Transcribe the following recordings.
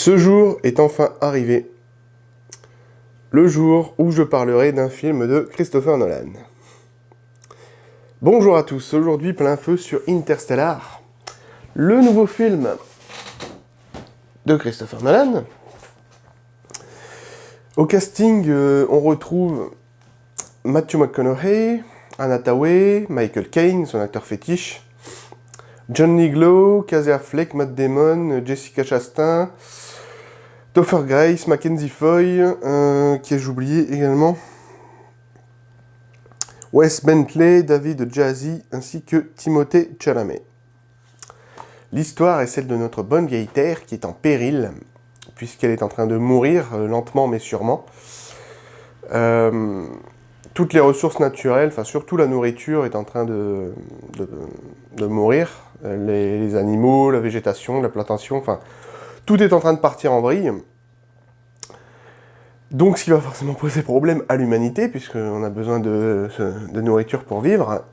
Ce jour est enfin arrivé. Le jour où je parlerai d'un film de Christopher Nolan. Bonjour à tous, aujourd'hui plein feu sur Interstellar, le nouveau film de Christopher Nolan. Au casting, on retrouve Matthew McConaughey, Anna Thaoué, Michael Caine, son acteur fétiche, John Niglo, Casey Affleck, Matt Damon, Jessica Chastain, Topher Grace, Mackenzie Foy, qui ai-je oublié également, Wes Bentley, David Jazzy, ainsi que Timothée Chalamet. L'histoire est celle de notre bonne vieille Terre qui est en péril, puisqu'elle est en train de mourir, lentement mais sûrement. Toutes les ressources naturelles, enfin surtout la nourriture, est en train de mourir. Les animaux, la végétation, la plantation, enfin tout est en train de partir en vrille. Donc ce qui va forcément poser problème à l'humanité, puisqu'on a besoin de nourriture pour vivre.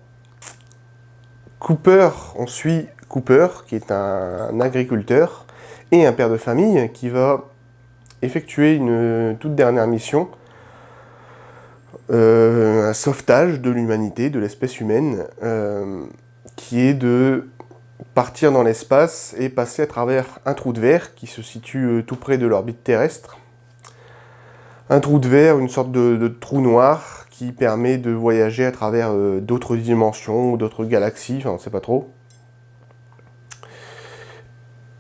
On suit Cooper, qui est un agriculteur et un père de famille, qui va effectuer une toute dernière mission, un sauvetage de l'humanité, de l'espèce humaine, qui est de partir dans l'espace et passer à travers un trou de verre qui se situe tout près de l'orbite terrestre. Un trou de verre, une sorte de trou noir qui permet de voyager à travers d'autres dimensions ou d'autres galaxies, enfin on ne sait pas trop.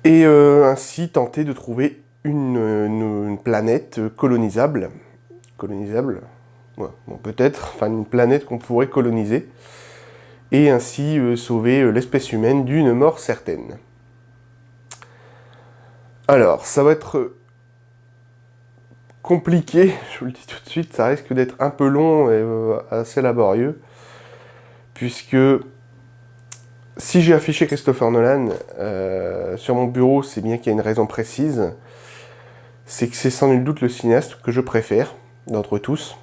Et ainsi tenter de trouver une planète colonisable. Colonisable, ouais, bon, peut-être, enfin une planète qu'on pourrait coloniser. Et ainsi sauver l'espèce humaine d'une mort certaine. Alors, ça va être compliqué, je vous le dis tout de suite, ça risque d'être un peu long et assez laborieux, puisque si j'ai affiché Christopher Nolan sur mon bureau, c'est bien qu'il y a une raison précise, c'est que c'est sans nul doute le cinéaste que je préfère, d'entre tous.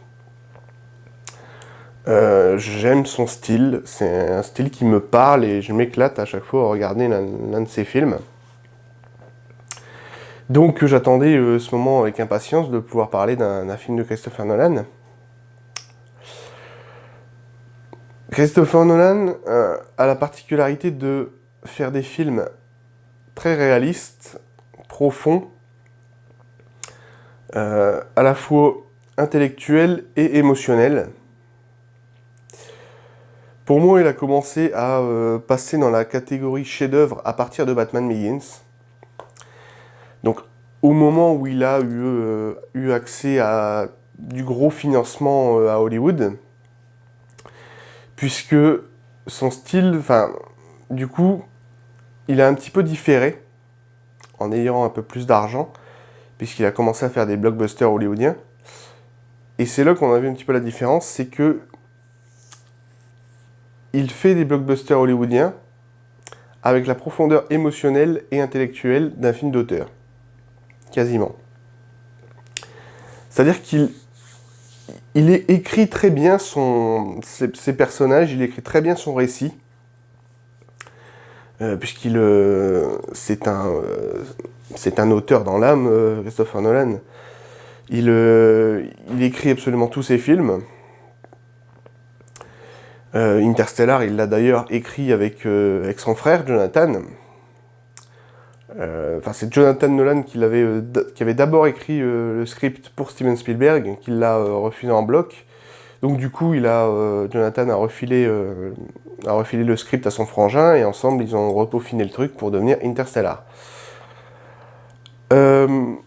J'aime son style, c'est un style qui me parle et je m'éclate à chaque fois à regarder l'un de ses films. Donc j'attendais ce moment avec impatience de pouvoir parler d'un film de Christopher Nolan. Christopher Nolan a la particularité de faire des films très réalistes, profonds, à la fois intellectuels et émotionnels. Pour moi, il a commencé à passer dans la catégorie chef-d'œuvre à partir de Batman Begins. Donc, au moment où il a eu accès à du gros financement à Hollywood, puisque son style, enfin, du coup, il a un petit peu différé en ayant un peu plus d'argent, puisqu'il a commencé à faire des blockbusters hollywoodiens. Et c'est là qu'on a vu un petit peu la différence, c'est que il fait des blockbusters hollywoodiens avec la profondeur émotionnelle et intellectuelle d'un film d'auteur. Quasiment. C'est-à-dire qu'il écrit très bien ses personnages, il écrit très bien son récit, puisqu'il c'est un auteur dans l'âme, Christopher Nolan. Il écrit absolument tous ses films. Interstellar, il l'a d'ailleurs écrit avec son frère, Jonathan. C'est Jonathan Nolan qui avait d'abord écrit le script pour Steven Spielberg, qui l'a refusé en bloc. Donc du coup, Jonathan a refilé le script à son frangin, et ensemble, ils ont repeaufiné le truc pour devenir Interstellar. Donc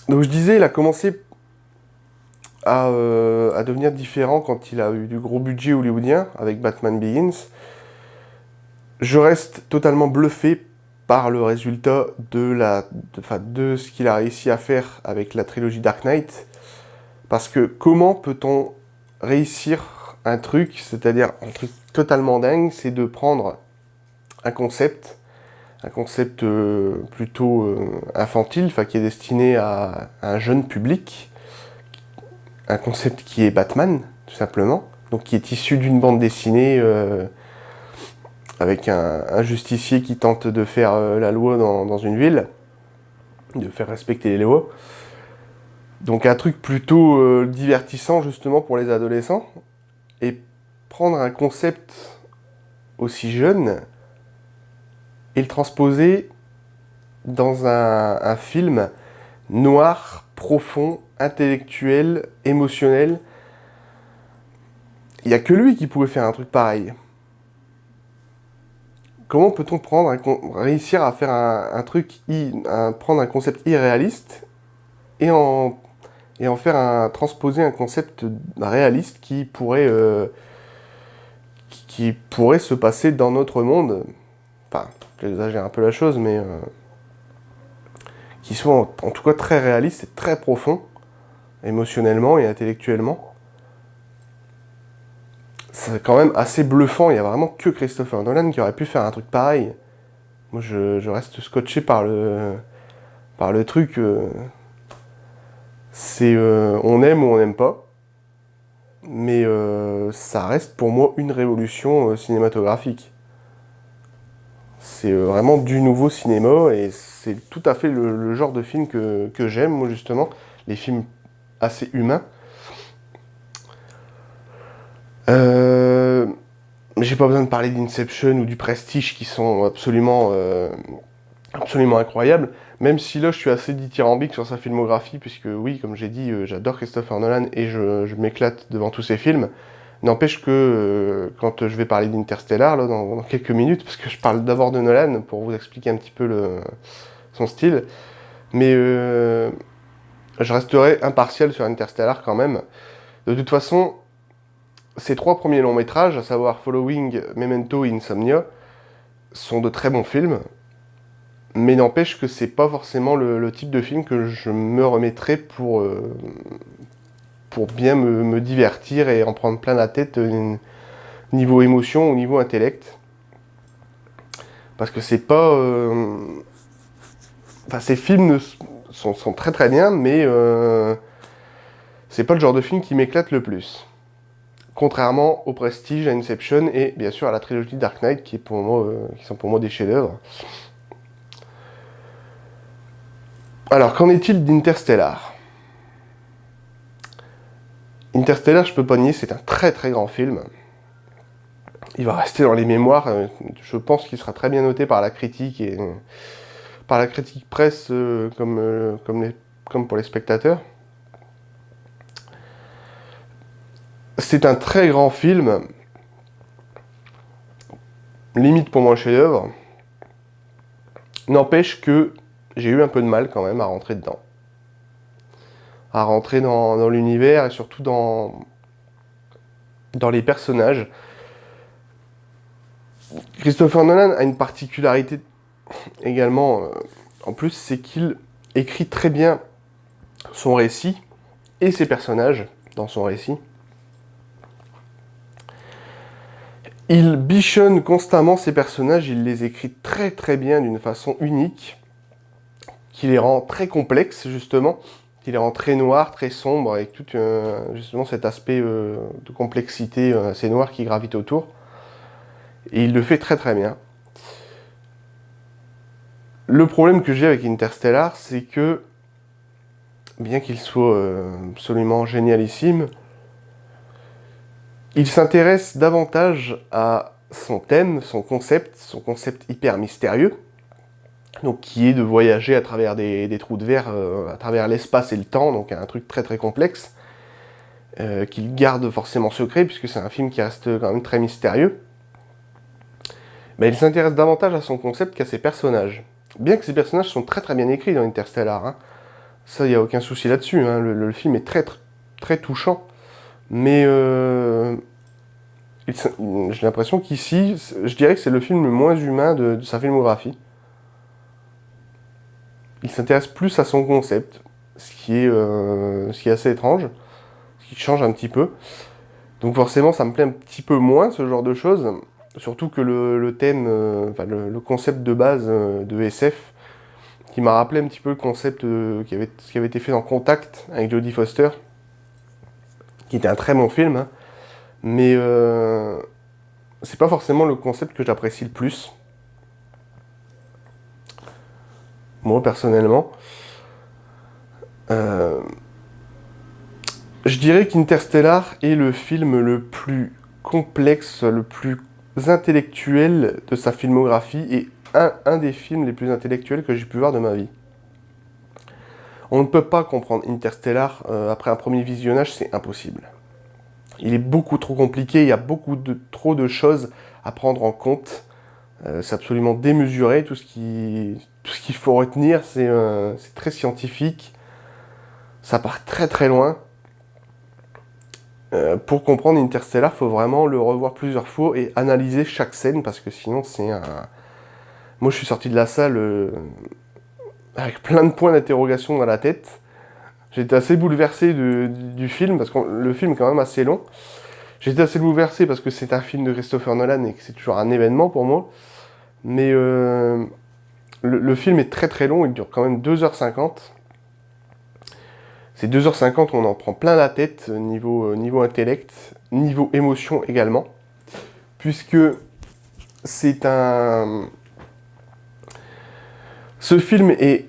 je disais, il a commencé à devenir différent quand il a eu du gros budget hollywoodien avec Batman Begins. Je reste totalement bluffé par le résultat de ce qu'il a réussi à faire avec la trilogie Dark Knight. Parce que comment peut-on réussir un truc, c'est-à-dire un truc totalement dingue, c'est de prendre un concept plutôt infantile, qui est destiné à un jeune public, un concept qui est Batman, tout simplement, donc qui est issu d'une bande dessinée avec un justicier qui tente de faire la loi dans une ville. de faire respecter les lois. Donc un truc plutôt divertissant justement pour les adolescents. Et prendre un concept aussi jeune et le transposer dans un film noir, profond, intellectuel, émotionnel. Il n'y a que lui qui pouvait faire un truc pareil. Comment peut-on réussir à faire un truc, prendre un concept irréaliste et en faire transposer un concept réaliste qui pourrait se passer dans notre monde. Enfin, j'exagère un peu la chose, mais qui soit en tout cas très réaliste et très profond, émotionnellement et intellectuellement. C'est quand même assez bluffant. Il n'y a vraiment que Christopher Nolan qui aurait pu faire un truc pareil. Moi, je reste scotché par le truc. On aime ou on n'aime pas. Mais ça reste pour moi une révolution cinématographique. C'est vraiment du nouveau cinéma et c'est tout à fait le genre de film que j'aime, moi justement. Les films assez humains. J'ai pas besoin de parler d'Inception ou du Prestige qui sont absolument incroyables. Même si là je suis assez dithyrambique sur sa filmographie, puisque oui, comme j'ai dit, j'adore Christopher Nolan et je m'éclate devant tous ses films. N'empêche que quand je vais parler d'Interstellar là, dans quelques minutes, parce que je parle d'abord de Nolan pour vous expliquer un petit peu son style, mais je resterai impartial sur Interstellar quand même. De toute façon, ces trois premiers longs métrages, à savoir Following, Memento et Insomnia, sont de très bons films, mais n'empêche que c'est pas forcément le type de film que je me remettrai pour bien me divertir et en prendre plein la tête niveau émotion ou niveau intellect. Parce que c'est pas... Enfin, ces films sont très très bien, mais c'est pas le genre de film qui m'éclate le plus. Contrairement au Prestige, à Inception et bien sûr à la trilogie Dark Knight qui sont pour moi des chefs-d'œuvre. Alors, qu'en est-il d'Interstellar? Interstellar, je peux pas nier, c'est un très très grand film. Il va rester dans les mémoires. Je pense qu'il sera très bien noté par la critique et par la critique presse comme pour les spectateurs. C'est un très grand film, limite pour moi un chef-d'œuvre. N'empêche que j'ai eu un peu de mal quand même à rentrer dedans. À rentrer dans l'univers et surtout dans les personnages. Christopher Nolan a une particularité également, en plus, c'est qu'il écrit très bien son récit et ses personnages dans son récit. Il bichonne constamment ses personnages, il les écrit très très bien d'une façon unique, qui les rend très complexes justement, qui les rend très noirs, très sombres, avec tout justement cet aspect de complexité assez noir qui gravite autour. Et il le fait très très bien. Le problème que j'ai avec Interstellar, c'est que, bien qu'il soit absolument génialissime, il s'intéresse davantage à son thème, son concept hyper mystérieux, donc qui est de voyager à travers des trous de verre, à travers l'espace et le temps, donc un truc très très complexe, qu'il garde forcément secret, puisque c'est un film qui reste quand même très mystérieux. Mais il s'intéresse davantage à son concept qu'à ses personnages. Bien que ces personnages sont très très bien écrits dans Interstellar, hein. Ça, il n'y a aucun souci là-dessus, hein. Le film est très, très, très touchant. Mais j'ai l'impression qu'ici, je dirais que c'est le film le moins humain de sa filmographie. Il s'intéresse plus à son concept, ce qui est assez étrange, ce qui change un petit peu. Donc forcément, ça me plaît un petit peu moins, ce genre de choses. Surtout que le thème, le concept de base de SF, qui m'a rappelé un petit peu le concept ce qui avait été fait dans Contact avec Jodie Foster, qui était un très bon film, hein. Mais c'est pas forcément le concept que j'apprécie le plus. moi personnellement. Euh, je dirais qu'Interstellar est le film le plus complexe, le plus intellectuel de sa filmographie et un des films les plus intellectuels que j'ai pu voir de ma vie. On ne peut pas comprendre Interstellar après un premier visionnage, c'est impossible. Il est beaucoup trop compliqué, il y a trop de choses à prendre en compte. C'est absolument démesuré, tout ce qu'il faut retenir, c'est très scientifique, ça part très très loin. Pour comprendre Interstellar, il faut vraiment le revoir plusieurs fois et analyser chaque scène, parce que sinon c'est un... Moi je suis sorti de la salle avec plein de points d'interrogation dans la tête. J'étais assez bouleversé du film, parce que le film est quand même assez long. J'étais assez bouleversé parce que c'est un film de Christopher Nolan et que c'est toujours un événement pour moi. Mais le film est très très long, il dure quand même 2h50. C'est 2h50 où on en prend plein la tête, niveau intellect, niveau émotion également. Puisque c'est un... Ce film est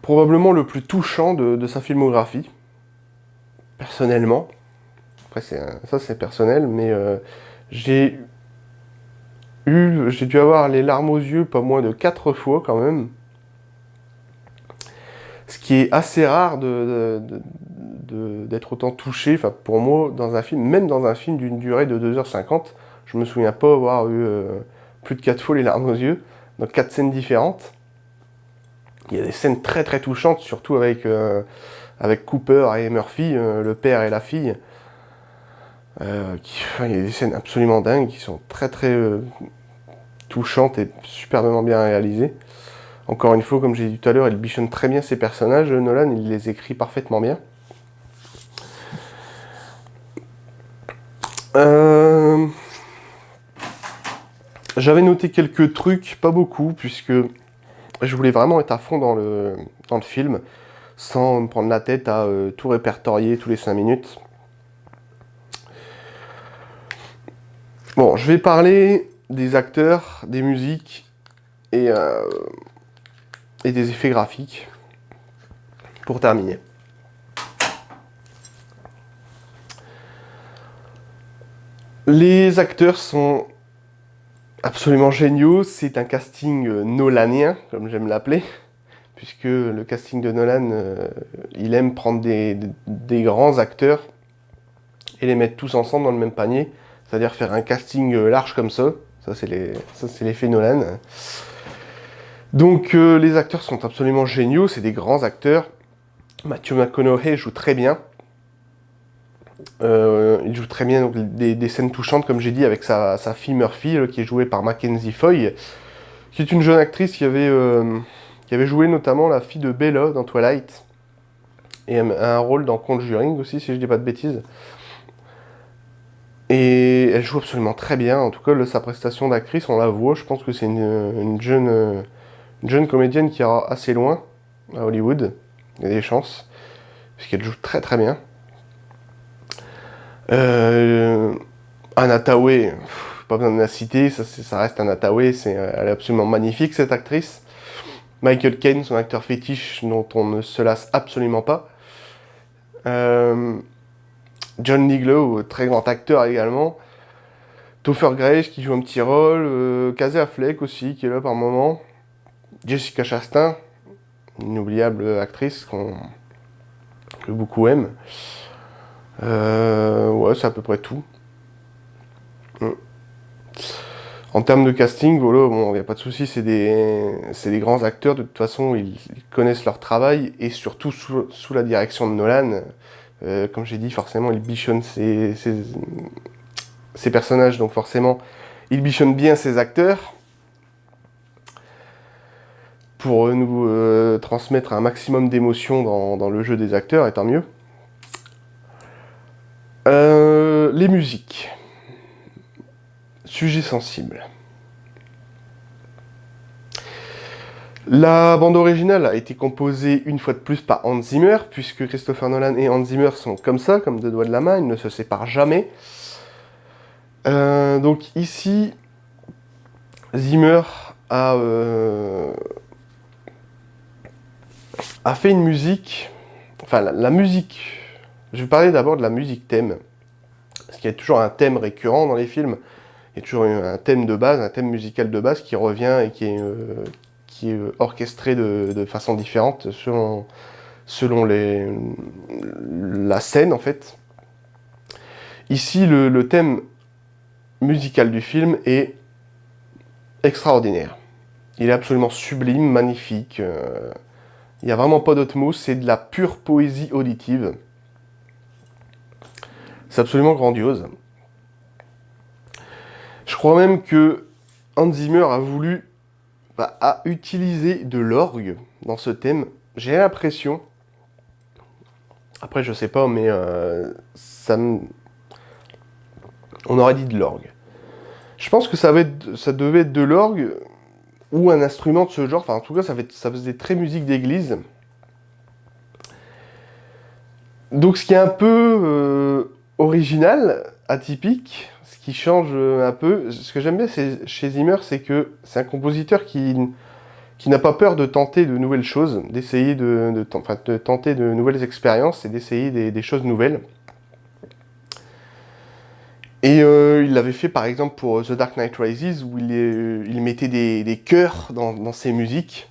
probablement le plus touchant de sa filmographie, personnellement. Après, ça c'est personnel, mais j'ai j'ai dû avoir les larmes aux yeux pas moins de 4 fois quand même. Ce qui est assez rare d'être autant touché, enfin pour moi, dans un film, même dans un film d'une durée de 2h50, je me souviens pas avoir eu plus de 4 fois les larmes aux yeux, dans 4 scènes différentes. Il y a des scènes très très touchantes, surtout avec Cooper et Murphy, le père et la fille. Il y a des scènes absolument dingues qui sont très très touchantes et superbement bien réalisées. Encore une fois, comme j'ai dit tout à l'heure, il bichonne très bien ses personnages. Nolan, il les écrit parfaitement bien. J'avais noté quelques trucs, pas beaucoup, puisque je voulais vraiment être à fond dans le film, sans me prendre la tête à tout répertorier tous les 5 minutes. Bon, je vais parler des acteurs, des musiques et des effets graphiques pour terminer. Les acteurs sont absolument géniaux, c'est un casting nolanien, comme j'aime l'appeler, puisque le casting de Nolan, il aime prendre des grands acteurs et les mettre tous ensemble dans le même panier, c'est-à-dire faire un casting large comme ça c'est l'effet Nolan. Donc les acteurs sont absolument géniaux, c'est des grands acteurs. Matthew McConaughey joue très bien. Il joue très bien donc, des scènes touchantes, comme j'ai dit, avec sa fille Murphy, qui est jouée par Mackenzie Foy, qui est une jeune actrice qui avait joué notamment la fille de Bella dans Twilight, et un rôle dans Conjuring aussi, si je dis pas de bêtises. Et elle joue absolument très bien, en tout cas sa prestation d'actrice, on la voit, je pense que c'est une jeune comédienne qui ira assez loin à Hollywood, il y a des chances, puisqu'elle joue très très bien. Anna Thaoué, pas besoin de la citer, ça reste Anna Thaoué, elle est absolument magnifique cette actrice. Michael Caine, son acteur fétiche dont on ne se lasse absolument pas. John Niglo, très grand acteur également. Topher Grace qui joue un petit rôle. Casey Affleck aussi qui est là par moment. Jessica Chastain, une inoubliable actrice que beaucoup aiment. Ouais, c'est à peu près tout. En termes de casting, voilà, bon, il n'y a pas de souci, c'est des grands acteurs, de toute façon, ils connaissent leur travail, et surtout sous la direction de Nolan. Comme j'ai dit, forcément, il bichonne ses personnages, donc forcément, il bichonne bien ses acteurs pour nous transmettre un maximum d'émotions dans le jeu des acteurs, et tant mieux. Les musiques. Sujet sensible. La bande originale a été composée une fois de plus par Hans Zimmer, puisque Christopher Nolan et Hans Zimmer sont comme ça, comme deux doigts de la main, ils ne se séparent jamais. Donc ici, Zimmer a a fait une musique, enfin la musique, je vais parler d'abord de la musique thème, parce qu'il y a toujours un thème récurrent dans les films, il y a toujours un thème de base, un thème musical de base qui revient et qui est orchestré de façon différente selon la scène en fait. Ici, le thème musical du film est extraordinaire. Il est absolument sublime, magnifique. Il n'y a vraiment pas d'autre mot, c'est de la pure poésie auditive. C'est absolument grandiose. Je crois même que Hans Zimmer a utilisé de l'orgue dans ce thème. J'ai l'impression, après je sais pas, mais on aurait dit de l'orgue. Je pense que ça devait être de l'orgue ou un instrument de ce genre. Enfin, en tout cas, ça faisait très musique d'église. Donc, ce qui est un peu original, atypique, ce qui change un peu. Ce que j'aime bien chez Zimmer, c'est que c'est un compositeur qui n'a pas peur de tenter de nouvelles choses, d'essayer de tenter de nouvelles expériences et d'essayer des choses nouvelles. Et il l'avait fait par exemple pour The Dark Knight Rises, où il mettait des chœurs dans ses musiques.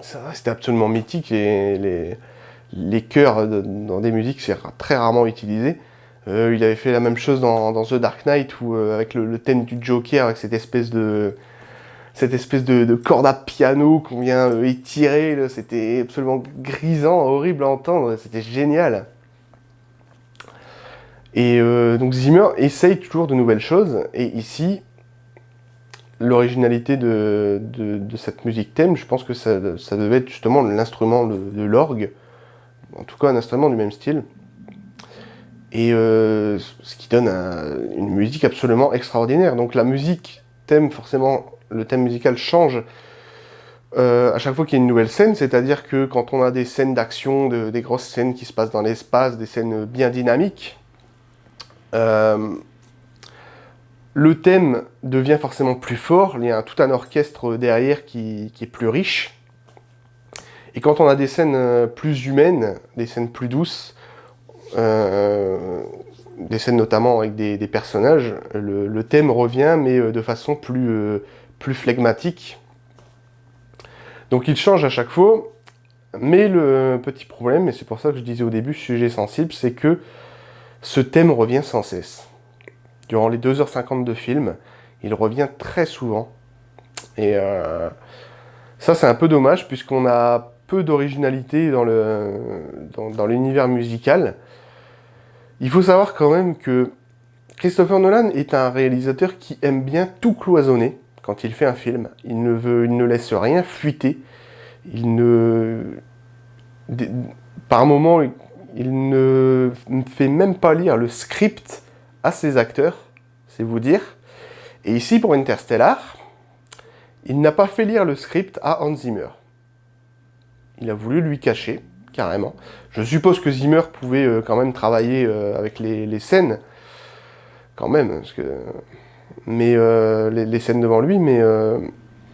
C'était absolument mythique, les chœurs dans des musiques, c'est très rarement utilisé. Il avait fait la même chose dans The Dark Knight, où, avec le thème du Joker, avec cette espèce de corde à piano qu'on vient étirer, là, c'était absolument grisant, horrible à entendre, c'était génial. Et donc Zimmer essaye toujours de nouvelles choses, et ici, l'originalité de cette musique thème, je pense que ça devait être justement l'instrument de l'orgue, en tout cas un instrument du même style, et ce qui donne une musique absolument extraordinaire. Donc la musique thème, forcément, le thème musical change à chaque fois qu'il y a une nouvelle scène, c'est-à-dire que quand on a des scènes d'action, des grosses scènes qui se passent dans l'espace, des scènes bien dynamiques, le thème devient forcément plus fort, il y a tout un orchestre derrière qui est plus riche. Et quand on a des scènes plus humaines, des scènes plus douces, des scènes notamment avec des personnages, le thème revient, mais de façon plus flegmatique. Donc il change à chaque fois, mais le petit problème, et c'est pour ça que je disais au début, sujet sensible, c'est que ce thème revient sans cesse. Durant les 2h50 de film, il revient très souvent. Et ça, c'est un peu dommage, puisqu'on a peu d'originalité dans l'univers musical. Il faut savoir quand même que Christopher Nolan est un réalisateur qui aime bien tout cloisonner quand il fait un film. Il ne laisse rien fuiter. Par moments, il ne fait même pas lire le script à ses acteurs, c'est vous dire. Et ici, pour Interstellar, il n'a pas fait lire le script à Hans Zimmer. Il a voulu lui cacher, carrément. Je suppose que Zimmer pouvait quand même travailler avec les scènes, quand même, mais les scènes devant lui, mais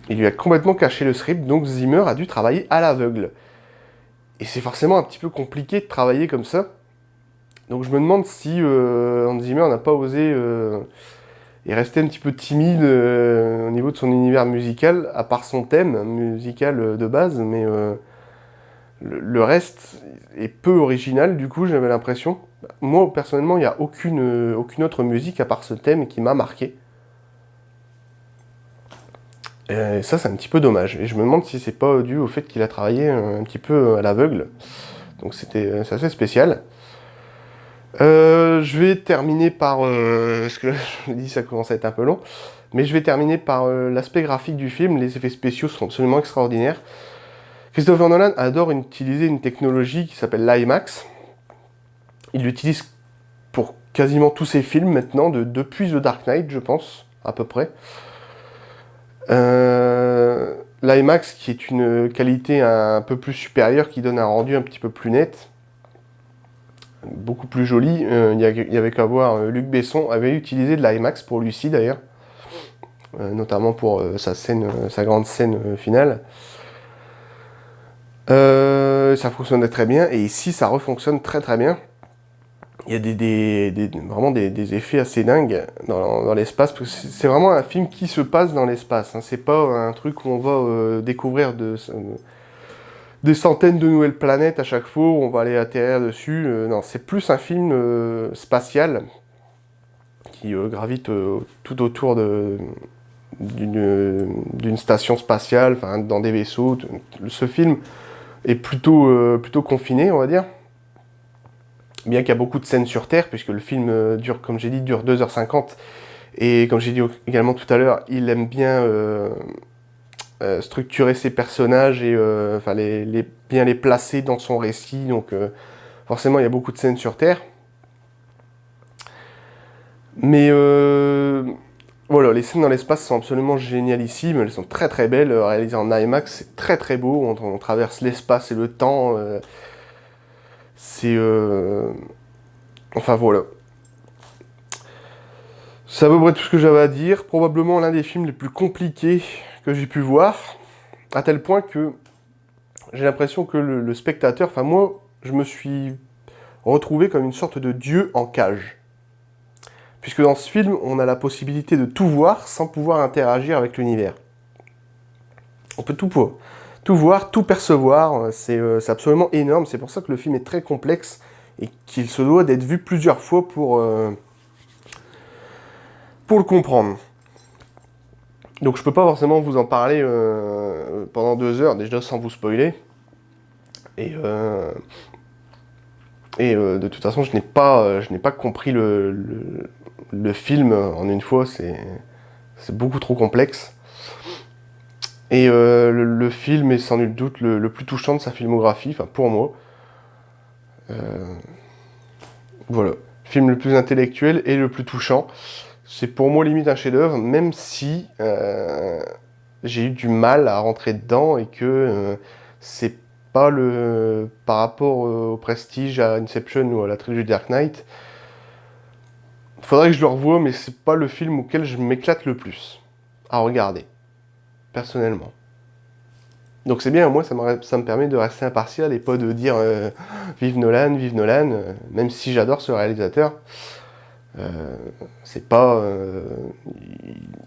il lui a complètement caché le script, donc Zimmer a dû travailler à l'aveugle. Et c'est forcément un petit peu compliqué de travailler comme ça. Donc je me demande si Hans Zimmer n'a pas osé et rester un petit peu timide au niveau de son univers musical, à part son thème musical de base, mais le reste est peu original, du coup j'avais l'impression. Moi personnellement, il n'y a aucune autre musique à part ce thème qui m'a marqué. Et ça, c'est un petit peu dommage. Et je me demande si c'est pas dû au fait qu'il a travaillé un petit peu à l'aveugle. Donc c'est assez spécial. Je vais terminer par... parce que là, je me dis ça commence à être un peu long. Mais je vais terminer par l'aspect graphique du film. Les effets spéciaux sont absolument extraordinaires. Christopher Nolan adore utiliser une technologie qui s'appelle l'IMAX. Il l'utilise pour quasiment tous ses films maintenant, depuis The Dark Knight, je pense, à peu près. L'IMAX qui est une qualité un peu plus supérieure, qui donne un rendu un petit peu plus net, beaucoup plus joli. Il y avait qu'à voir, Luc Besson avait utilisé de l'IMAX pour Lucie d'ailleurs, notamment pour sa grande scène finale. Ça fonctionnait très bien, et ici ça refonctionne très très bien. Il y a vraiment des effets assez dingues dans l'espace, parce que c'est vraiment un film qui se passe dans l'espace, hein. C'est pas un truc où on va découvrir des centaines de nouvelles planètes à chaque fois, où on va aller atterrir dessus. Non, c'est plus un film spatial qui gravite tout autour d'une station spatiale, enfin dans des vaisseaux. Ce film est plutôt confiné, on va dire. Bien qu'il y a beaucoup de scènes sur Terre, puisque le film dure, comme j'ai dit, dure 2h50. Et comme j'ai dit également tout à l'heure, il aime bien structurer ses personnages et enfin, bien les placer dans son récit. Donc forcément, il y a beaucoup de scènes sur Terre. Mais voilà, les scènes dans l'espace sont absolument génialissimes. Elles sont très très belles, réalisées en IMAX. C'est très très beau. On traverse l'espace et le temps. C'est... Enfin voilà. C'est à peu près tout ce que j'avais à dire. Probablement l'un des films les plus compliqués que j'ai pu voir. À tel point que j'ai l'impression que le spectateur... Enfin moi, je me suis retrouvé comme une sorte de dieu en cage. Puisque dans ce film, on a la possibilité de tout voir sans pouvoir interagir avec l'univers. On peut tout voir, tout percevoir. C'est absolument énorme. C'est pour ça que le film est très complexe et qu'il se doit d'être vu plusieurs fois pour le comprendre. Donc je peux pas forcément vous en parler pendant 2 heures, déjà sans vous spoiler. Et, de toute façon, je n'ai pas compris le film en une fois. C'est beaucoup trop complexe. Et le film est sans nul doute le plus touchant de sa filmographie, enfin pour moi. Voilà. Le film le plus intellectuel et le plus touchant. C'est pour moi limite un chef-d'œuvre, même si j'ai eu du mal à rentrer dedans et que c'est pas le. Par rapport au Prestige, à Inception ou à la trilogie Dark Knight, faudrait que je le revoie, mais c'est pas le film auquel je m'éclate le plus à regarder, personnellement. Donc c'est bien, moi ça me permet de rester impartial et pas de dire vive Nolan, même si j'adore ce réalisateur. C'est pas.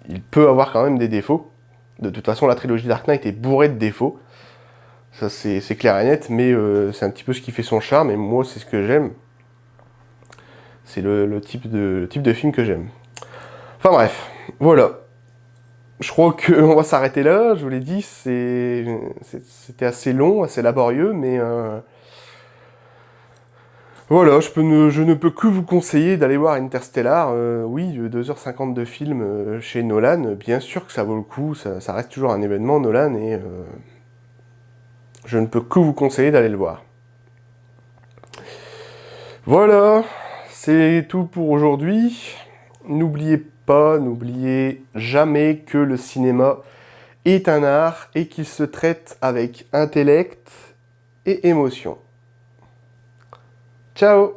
Il peut avoir quand même des défauts. De toute façon, la trilogie Dark Knight est bourrée de défauts. Ça, c'est clair et net, mais c'est un petit peu ce qui fait son charme, et moi, c'est ce que j'aime. C'est le type de film que j'aime. Enfin bref, voilà. Je crois qu'on va s'arrêter là. Je vous l'ai dit, c'était assez long, assez laborieux, mais voilà, je ne peux que vous conseiller d'aller voir Interstellar. Oui, 2h50 de film chez Nolan, bien sûr que ça vaut le coup, ça reste toujours un événement, Nolan, et je ne peux que vous conseiller d'aller le voir. Voilà, c'est tout pour aujourd'hui. N'oubliez jamais que le cinéma est un art et qu'il se traite avec intellect et émotion. Ciao!